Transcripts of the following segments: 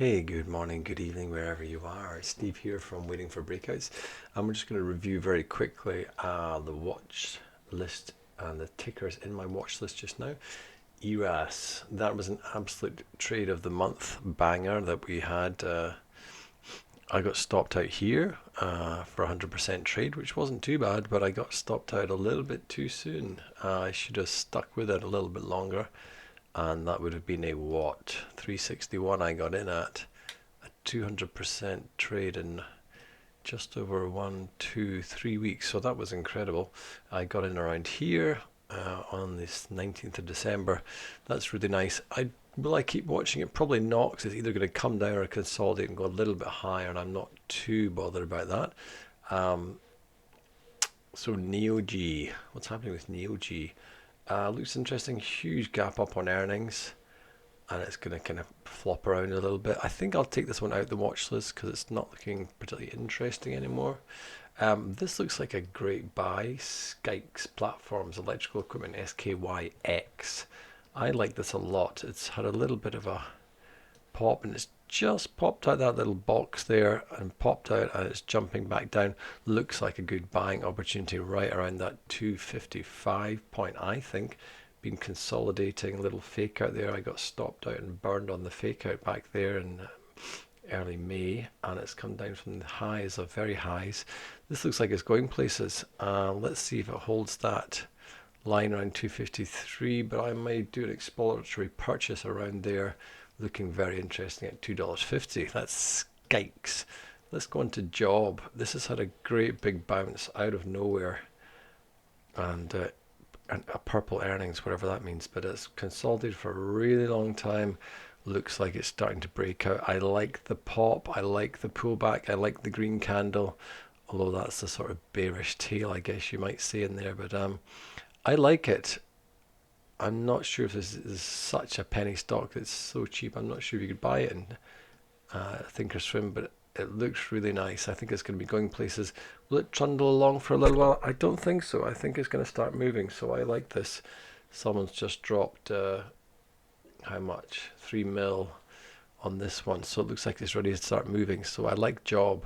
Hey, good morning, good evening, wherever you are. It's Steve here from Waiting for Breakouts. And we're just going to review very quickly the watch list and the tickers in my watch list just now. ERAS, that was an absolute trade of the month banger that we had. I got stopped out here for 100% trade, which wasn't too bad, but I got stopped out a little bit too soon. I should have stuck with it a little bit longer, and that would have been a what? 361 I got in at. A 200% trade in just over 1, 2, 3 weeks. So that was incredible. I got in around here on this 19th of December. That's really nice. Will I keep watching it? Probably not, because it's either going to come down or consolidate and go a little bit higher, and I'm not too bothered about that. So NeoG, what's happening with NeoG? Looks interesting. Huge gap up on earnings, and it's going to kind of flop around a little bit. I think I'll take this one out the watch list because it's not looking particularly interesting anymore. This looks like a great buy. SKYX Platforms, Electrical Equipment, SKYX. I like this a lot. It's had a little bit of a pop, and it's just popped out that little box there and popped out, and it's jumping back down. Looks like a good buying opportunity right around that 255 point, I think. Been consolidating, a little fake out there. I got stopped out and burned on the fake out back there in early May, and it's come down from the highs of very highs. This looks like it's going places. Let's see if it holds that line around 253, but I may do an exploratory purchase around there, looking very interesting at $2.50. That's SKYX. Let's go into job. This has had a great big bounce out of nowhere, and a purple earnings, whatever that means, but it's consolidated for a really long time. Looks like it's starting to break out. I like the pop, I like the pullback, I like the green candle, although that's the sort of bearish tail, I guess you might say in there, but I like it. I'm not sure if this is such a penny stock that's so cheap. I'm not sure if you could buy it in Thinkorswim, but it looks really nice. I think it's going to be going places. Will it trundle along for a little while? I don't think so. I think it's going to start moving, so I like this. Someone's just dropped how much? 3 mil on this one, so it looks like it's ready to start moving. So I like job.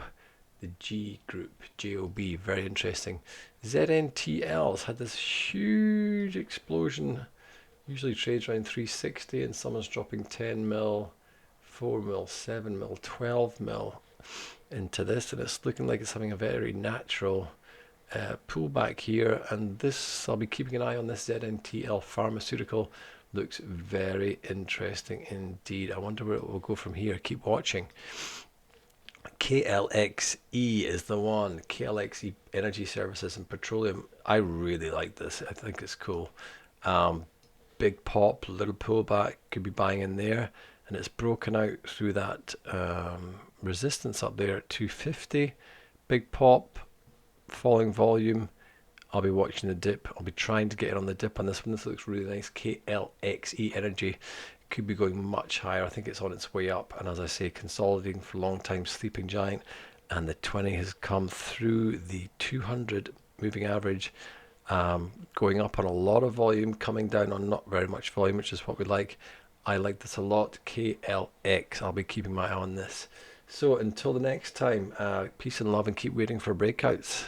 The G group, JOB, very interesting. ZNTL's had this huge explosion. Usually trades around 360, and someone's dropping 10 mil, 4 mil, 7 mil, 12 mil into this, and it's looking like it's having a very natural pullback here. And this, I'll be keeping an eye on this ZNTL pharmaceutical. Looks very interesting indeed. I wonder where it will go from here. Keep watching. KLXE is the one. KLXE Energy Services and Petroleum. I really like this. I think it's cool. Big pop, little pullback. Could be buying in there, and it's broken out through that resistance up there at 250. Big pop, falling volume. I'll be watching the dip. I'll be trying to get in on the dip on this one. This looks really nice. KLXE Energy could be going much higher. I think it's on its way up, and as I say, consolidating for a long time, sleeping giant, and the 20 has come through the 200 moving average, going up on a lot of volume, coming down on not very much volume, which is what we like. I like this a lot. KLX, I'll be keeping my eye on this. So until the next time, peace and love, and keep waiting for breakouts.